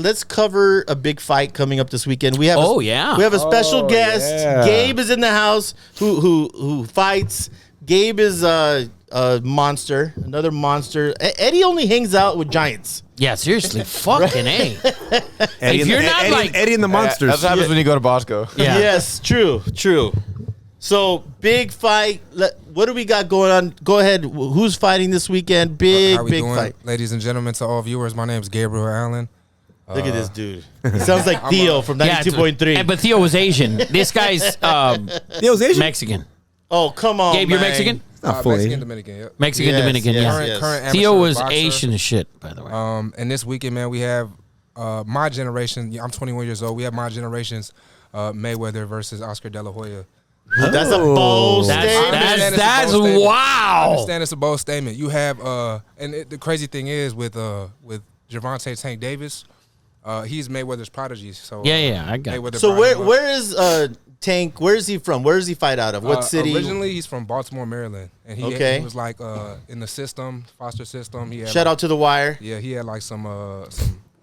Let's cover a big fight coming up this weekend. We have we have a special guest. Yeah. Gabe is in the house who fights. Gabe is a monster, another monster. Eddie only hangs out with giants. Yeah, seriously, fucking A. Eddie, If you're not Eddie, like- Eddie and the Monsters. That's what happens when you go to Bosco. Yeah. Yes, true. So big fight. What do we got going on? Go ahead. Who's fighting this weekend? How we Big doing, fight. ladies and gentlemen, to all viewers? My name is Gabriel Allen. Look at this dude. He sounds like Theo from 92.3. But Theo was Asian. This guy's Theo's Asian? Mexican. Oh, come on, Gabe, you're man. Mexican? Not fully Mexican Asian. Dominican. Yep. Mexican, Yes, Dominican, yes, yeah. yes. Current Theo amateur was boxer. Asian as shit, by the way. And this weekend, man, we have my generation. I'm 21 years old. We have my generation's Mayweather versus Oscar De La Hoya. That's a bold That's- statement. understand it's a that's bold statement. I wow. understand it's a bold statement. You have, the crazy thing is with Gervonta Tank Davis, he's Mayweather's prodigy. So Yeah, I got it. Mayweather So brought him up. where is Tank? Where is he from? Where does he fight out of? What city? Originally, he's from Baltimore, Maryland, and he was like in the system, foster system. He had Shout out to The Wire. Yeah, he had like some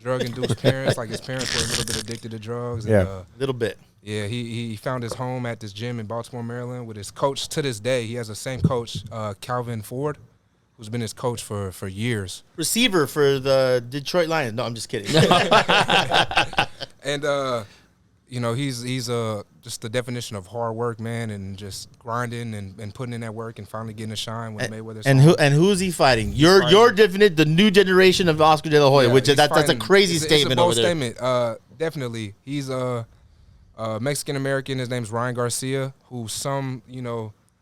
drug-induced parents. Like his parents were a little bit addicted to drugs. And, Yeah. Little bit. yeah, he found his home at this gym in Baltimore, Maryland, with his coach to this day. He has the same coach, Calvin Ford, who's been his coach for years. Receiver for the Detroit Lions. No, I'm just kidding. And he's just the definition of hard work, man, and just grinding and putting in that work and finally getting a shine when Mayweather's who's he fighting? Your definite the new generation of Oscar De La Hoya, which is that's a crazy statement it's a bold over there. statement. Definitely, he's a Mexican American. His name's Ryan Garcia, who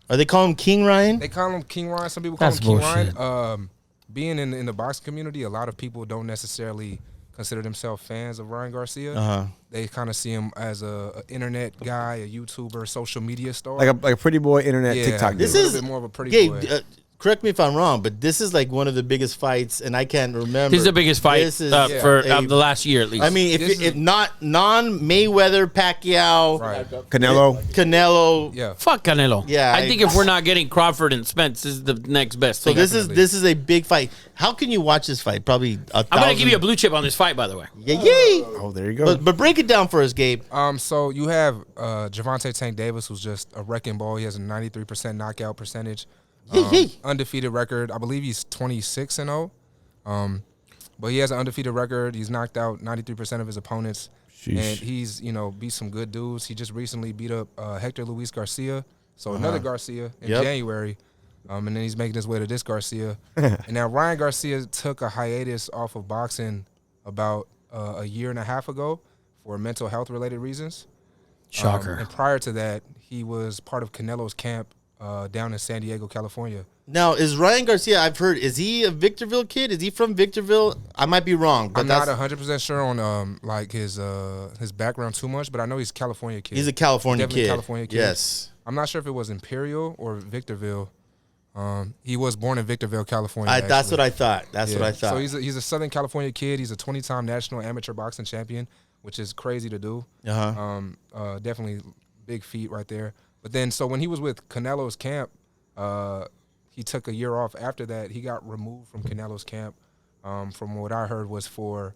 Are they calling him King Ryan? they call him King Ryan. Some people call That's him King bullshit. Ryan. Being in the boxing community, a lot of people don't necessarily consider themselves fans of Ryan Garcia. They kind of see him as a internet guy, a YouTuber, social media star. Like a pretty boy internet TikTok dude. This a little is bit more of a pretty Gabe, boy. correct me if I'm wrong, but this is like one of the biggest fights, and I can't remember. This is the biggest fight This is for a- the last year at least. I mean, if not non-Mayweather, Pacquiao, Right. Canelo. Yeah. fuck Canelo. Yeah, I think if we're not getting Crawford and Spence, this is the next best So thing. this Definitely. is a big fight. How can you watch this fight? Probably I'm gonna give you a blue chip on this fight, by the way. yeah. Oh, there you go. But break it down for us, Gabe. So you have Gervonta Tank Davis, who's just a wrecking ball. He has a 93% knockout percentage. Undefeated record. I believe he's 26-0. But he has an undefeated record. He's knocked out 93% of his opponents. Sheesh. And he's, beat some good dudes. He just recently beat up Hector Luis Garcia. So another Garcia in January. And then he's making his way to this Garcia. And now Ryan Garcia took a hiatus off of boxing about a year and a half ago for mental health related reasons. Shocker. And prior to that, he was part of Canelo's camp down in San Diego, California. Now, is Ryan Garcia? I've heard. Is he a Victorville kid? Is he from Victorville? I might be wrong, but I'm not 100% sure on his background too much, but I know he's a California kid. he's a California Definitely kid. California kid. Yes. I'm not sure if it was Imperial or Victorville. He was born in Victorville, California. That's what actually. I thought. That's what I thought. So he's a Southern California kid. He's a 20-time national amateur boxing champion, which is crazy to do. Definitely big feat right there. But then, so when he was with Canelo's camp, he took a year off. After that, he got removed from Canelo's camp. From what I heard was for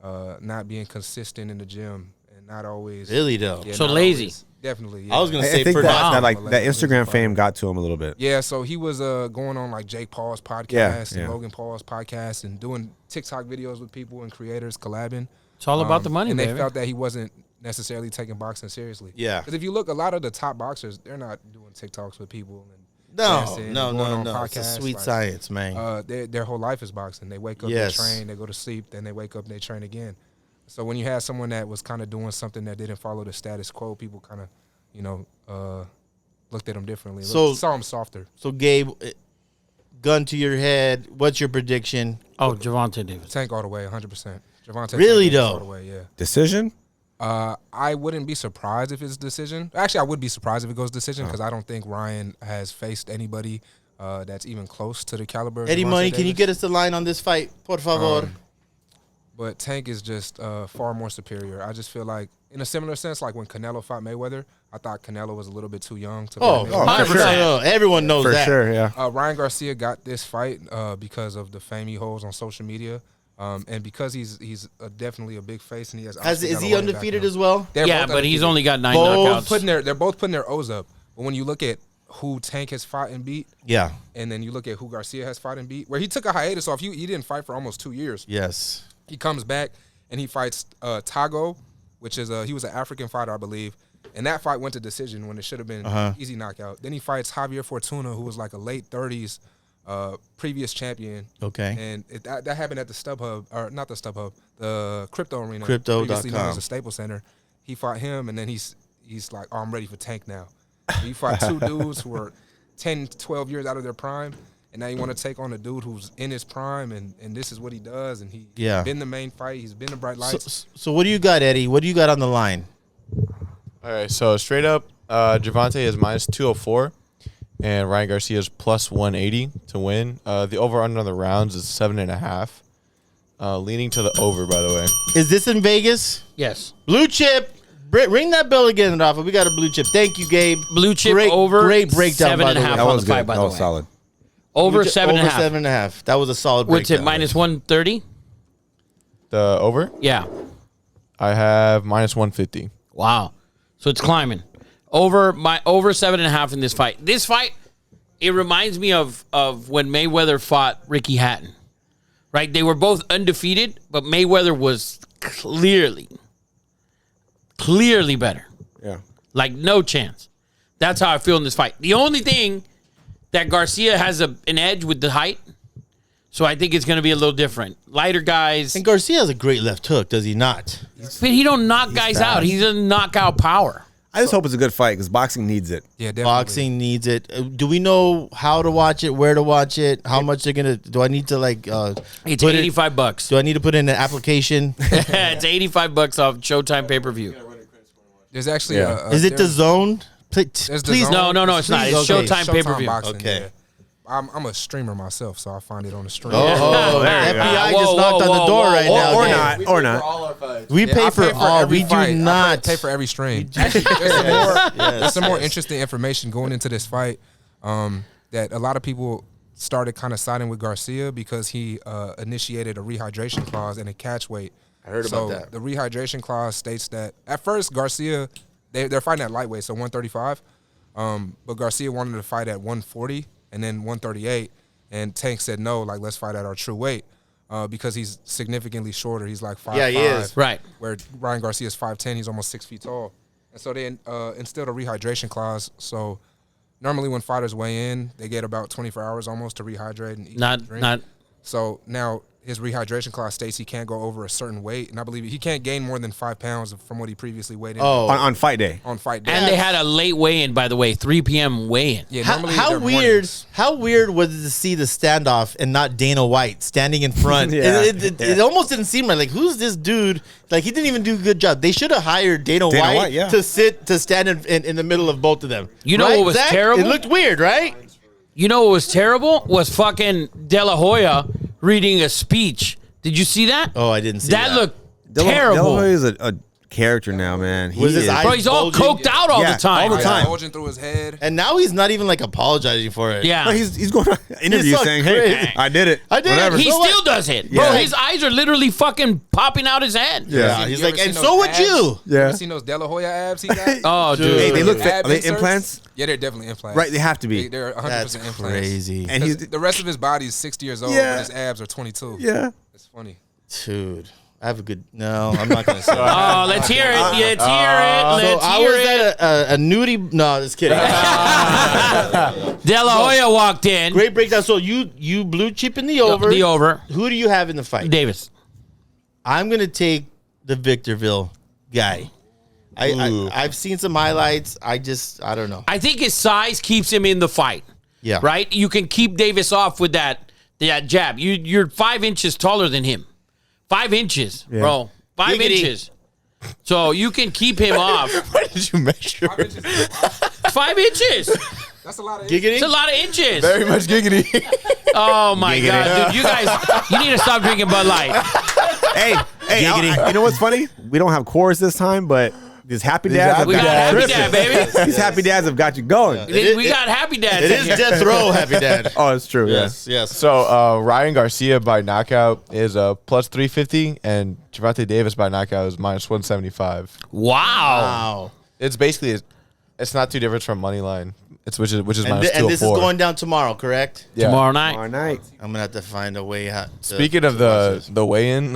not being consistent in the gym and not always Really though. Yeah, So not lazy. always. Definitely. Yeah. I was gonna I say think for that now. that Instagram fame got to him a little bit. Yeah, so he was going on like Jake Paul's podcast and Logan Paul's podcast and doing TikTok videos with people and creators collabing. It's all about the money, and baby. they felt that he wasn't necessarily taking boxing seriously. Yeah. Because if you look, a lot of the top boxers, they're not doing TikToks with people and No, dancing and no. going on It's a podcasts. sweet Like, science, man. their whole life is boxing. They wake up, Yes. they train, they go to sleep, then they wake up and they train again. So when you had someone that was kind of doing something that didn't follow the status quo, people kind of, looked at him differently. Saw him softer. So Gabe, gun to your head. What's your prediction? Oh, Gervonta Davis. Tank all the way, 100%. Gervonta Really, Tank Davis though? all the way, yeah. Decision? I wouldn't be surprised if it's decision. Actually, I would be surprised if it goes decision because I don't think Ryan has faced anybody that's even close to the caliber of Eddie Gervonta Money, can you Davis. get us the line on this fight, por favor? But Tank is just far more superior. I just feel like, in a similar sense, like when Canelo fought Mayweather, I thought Canelo was a little bit too young to fight Mayweather. for sure. No, everyone knows For that. sure, yeah. Ryan Garcia got this fight because of the fame he holds on social media. And because he's definitely a big face, and he has. Is he undefeated as well? Yeah, but he's only got 9 Both knockouts. They're both putting their O's up. But when you look at who Tank has fought and beat, Yeah. and then you look at who Garcia has fought and beat, where he took a hiatus off. He didn't fight for almost 2 years. Yes. He comes back and he fights Tago, which is he was an African fighter, I believe. And that fight went to decision when it should have been easy knockout. Then he fights Javier Fortuna, who was like a late 30s previous champion. Okay. And that happened at the StubHub, or not the StubHub, the Crypto Arena. Crypto.com. Previously known as the Staples Center. He fought him, and then he's like, oh, I'm ready for Tank now. So you fought two dudes who were 10, 12 years out of their prime, and now you want to take on a dude who's in his prime, and this is what he does, and he's been the main fight. He's been the bright lights. So what do you got, Eddie? What do you got on the line? All right, so straight up, Gervonta is minus 204, and Ryan Garcia is plus 180 to win. The over-under on the rounds is 7.5. Leaning to the over, by the way. Is this in Vegas? Yes. Blue chip. Ring that bell again, Rafa. We got a blue chip. Thank you, Gabe. Blue chip great, over. Great breakdown, by the way. 7.5 That on was the fight, good. by That the was way. solid. Over Over 7.5. 7.5. That was a solid What's breakdown. it, minus 130? The over, Yeah. I have minus 150. Wow. So it's climbing. Over 7.5 in this fight. This fight, it reminds me of when Mayweather fought Ricky Hatton. Right? They were both undefeated, but Mayweather was clearly better. Yeah. Like, no chance. That's how I feel in this fight. The only thing that Garcia has an edge with the height, so I think it's going to be a little different. Lighter guys. And Garcia has a great left hook, does he not? But he don't knock guys out. He's a knockout power. I just hope it's a good fight because boxing needs it. Yeah, definitely. Boxing needs it. Do we know how to watch it, where to watch it, how much they're going to... Do I need to, like... It's put $85. Do I need to put in an application? It's $85 off Showtime pay-per-view. There's actually Is it the zone? Please, Zone. No, it's not. It's Okay. Showtime pay-per-view. boxing, Okay. yeah. I'm a streamer myself, so I find it on the stream. Oh, there you go. FBI Whoa, just knocked whoa, on the whoa, door whoa, right whoa. now. Or Dave. not. Or not. all our fights. We Yeah, pay I for all. every We do fight. not. Pay for every stream. There's some more interesting information going into this fight that a lot of people started kind of siding with Garcia because he initiated a rehydration clause and a catch weight. I heard about that. The rehydration clause states that at first Garcia, they're fighting at lightweight, so 135. But Garcia wanted to fight at 140 and then 138. And Tank said, no, like, let's fight at our true weight because he's significantly shorter. He's like 5'5". Yeah, he is. Right. Where Ryan Garcia's 5'10". He's almost 6 feet tall. And so they instilled a rehydration clause. So normally when fighters weigh in, they get about 24 hours almost to rehydrate and eat and drink. Not. So now his rehydration clause states he can't go over a certain weight. And I believe he can't gain more than 5 pounds from what he previously weighed in On fight day. on fight day. And they had a late weigh-in, by the way, 3 p.m. weigh-in. yeah, How, normally how they're weird? mornings. How weird was it to see the standoff and not Dana White standing in front? Yeah. It almost didn't seem right. Like, who's this dude? Like, he didn't even do a good job. They should have hired Dana White yeah. to stand in the middle of both of them. You know Right, what was Zach? terrible? It looked weird, right? You know what was terrible? Was fucking De La Hoya reading a speech. Did you see that? Oh, I didn't see That that. looked terrible. De La Hoya is a character now, man. He Was his is. eyes Bro, he's all bulging? coked out all Yeah, the time. all the time. Bulging through his head. And now he's not even like apologizing for it. Yeah. No, he's going on interviews so saying, crazy. "Hey, I did it. I did it. Whatever." He So still what? does it. Bro, Yeah. his eyes are literally fucking popping out his head. Yeah. He's You like, ever and seen so those would abs? you. Yeah. You seen those De La Hoya abs he got? Oh, dude. Hey, they look fit. Ab Are they inserts? implants? Yeah, they're definitely implants. Right, they have to be. They're 100% That's implants. crazy. And 'Cause he's the rest of his body is 60 years old, Yeah. but his abs are 22. yeah. It's funny. Dude, I have a good... No, I'm not going to say that. Oh, let's hear it. Let's hear it. So Let's I hear was it. at a nudie... No, just kidding. De La Hoya walked in. Great breakdown. So you blue chip in the over. The over. Who do you have in the fight? Davis. I'm going to take the Victorville guy. I've seen some highlights. I don't know. I think his size keeps him in the fight. Yeah. Right? You can keep Davis off with that jab. You're 5 inches taller than him. 5 inches, bro. 5 Giggity. inches. So you can keep him off. What did you measure? 5 inches. That's a lot of Giggity? It's a lot of inches. Very much giggity. Oh my God, dude! You need to stop drinking Bud Light. Hey, Giggity. you know what's funny? We don't have chorus this time, but These happy These dads. happy We got dads. happy dad, baby. These happy dads have got you going. We got happy dads. It in is here. death row, happy dad. Oh, it's true. Yes, yes. So Ryan Garcia by knockout is plus 350, and Gervonta Davis by knockout is minus 175. Wow. Wow. It's basically it's not too different from money line. It's which is And, minus and this is 204. going down tomorrow, correct? Yeah. Tomorrow night. Tomorrow night. I'm gonna have to find a way. Speaking of the weigh-in,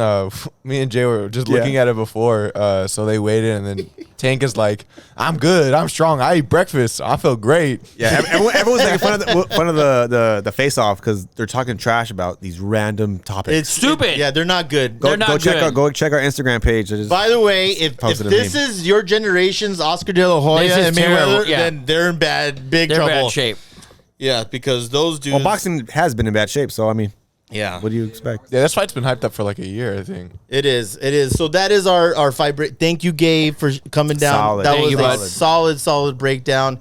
me and Jay were just looking at it before. So they weighed in, and then Tank is like, "I'm good. I'm strong. I eat breakfast. I feel great." Yeah, everyone's making fun of the face off because they're talking trash about these random topics. it's Stupid. yeah, they're not good. They're not good. Go check our Instagram page. By the way, if posted a this meme. is your generation's Oscar De La Hoya This is and terrible, Mayweather, yeah. then they're in big They're in trouble. bad shape. Yeah, because those dudes. Well, boxing has been in bad shape, so I mean, Yeah, what do you expect? Yeah, this fight's been hyped up for like a year, I think. it is. It is. So that is our fight break. Thank you, Gabe, for coming down. Solid. That Thank was you, a bud. solid breakdown.